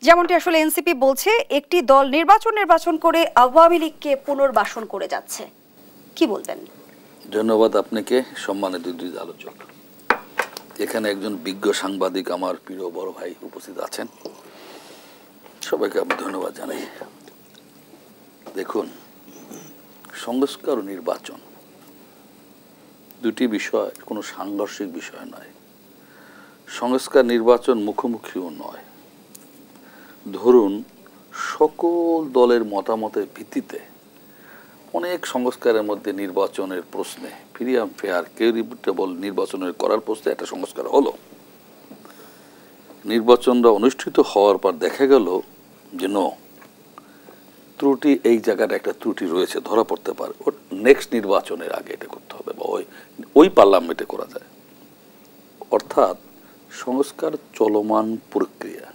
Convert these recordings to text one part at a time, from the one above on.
যেমনটি আসলে এনসিপি বলছে একটি দল নির্বাচন করে আওয়ামী লীগকে পুনর্বাসন করে যাচ্ছে, কি বলবেন? ধন্যবাদ আপনাকে, সম্মানিত দুই আলোচক। এখানে একজন বিজ্ঞ সাংবাদিক আমার প্রিয় বড় ভাই উপস্থিত আছেন, সবাইকে আমি ধন্যবাদ জানাই। দেখুন, সংস্কার ও নির্বাচন দুটি বিষয় কোনো সাংঘর্ষিক বিষয় নয়। সংস্কার নির্বাচন মুখোমুখিও নয়। ধরুন, সকল দলের মতামতের ভিত্তিতে অনেক সংস্কারের মধ্যে নির্বাচনের প্রশ্নে ফ্রি অ্যান্ড ফেয়ার কেউরিটেবল নির্বাচনের করার প্রশ্নে একটা সংস্কার হলো। নির্বাচনটা অনুষ্ঠিত হওয়ার পর দেখা গেল যে ত্রুটি, এই জায়গাটা একটা ত্রুটি রয়েছে, ধরা পড়তে পারে, ওর নেক্সট নির্বাচনের আগে এটা করতে হবে বা ওই পার্লামেন্টে করা যায়। অর্থাৎ সংস্কার চলমান প্রক্রিয়া।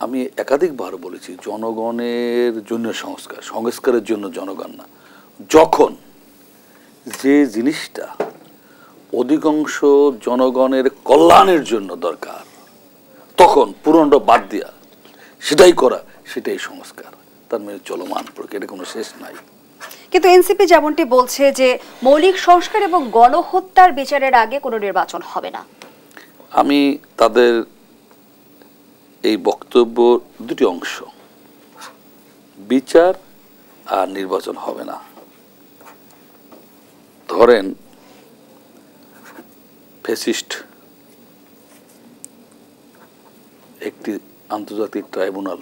আমি একাধিকবার বলেছি, জনগণের জন্য সংস্কারের জন্য জনগণ না। যখন যে জিনিসটা অধিকাংশ জনগণের কল্যাণের জন্য দরকার, তখন পুরনো বাদ দিয়া সেটাই করা, সেটাই সংস্কার। তার মানে চলমান প্রক্রিয়া, কোনো শেষ নাই। কিন্তু এনসিপি যেমনটি বলছে যে মৌলিক সংস্কার এবং গণহত্যার বিচারের আগে কোনো নির্বাচন হবে না। আমি তাদের এই বক্তব্য দুটি অংশ, বিচার আর নির্বাচন হবে না। ধরেন, ফ্যাসিস্ট একটি আন্তর্জাতিক ট্রাইব্যুনাল,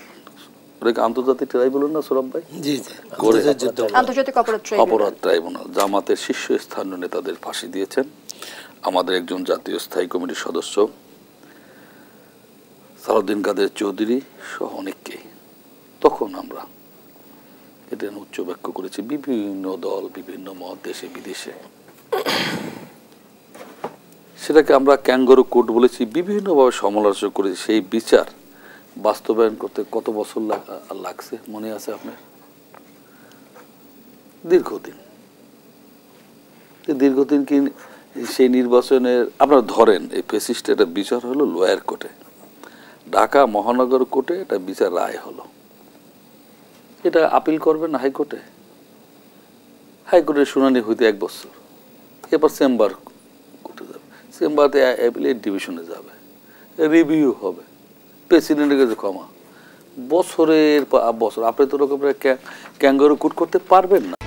আন্তর্জাতিক ট্রাইব্যুনাল না সৌরভ ভাই? আন্তর্জাতিক অপরাধ ট্রাইব্যুনাল জামাতের শীর্ষস্থানীয় নেতাদের ফাঁসি দিয়েছেন। আমাদের একজন জাতীয় স্থায়ী কমিটির সদস্য সালাউদ্দিন কাদের চৌধুরী সহ অনেককে। তখন আমরা এটা উচ্চ ব্যাখ্যা করেছি, বিভিন্ন দল, বিভিন্ন মত, দেশে বিদেশে। সেটাকে আমরা ক্যাঙ্গারু কোর্ট বলেছি, বিভিন্নভাবে সমালোচনা করেছি। সেই বিচার বাস্তবায়ন করতে কত বছর লাগছে মনে আছে আপনার? দীর্ঘদিন কি সেই নির্বাচনের আপনার ধরেন, এই ফ্যাসিস্টের একটা বিচার হলো লোয়ার কোর্টে, ঢাকা মহানগর কোর্টে এটা বিচার রায় হলো। এটা আপিল করবেন হাইকোর্টে, হাইকোর্টের শুনানি হইতে 1 বছর, এরপর চেম্বার কোর্টে যাবে, চেম্বারতে অ্যাপিলেট ডিভিশনে যাবে, রিভিউ হবে, প্রেসিডেন্টের কাছে ক্ষমা, বছরের পর বছর। আপনি তো রকম ক্যাঙ্গারু কোর্ট করতে পারবেন না।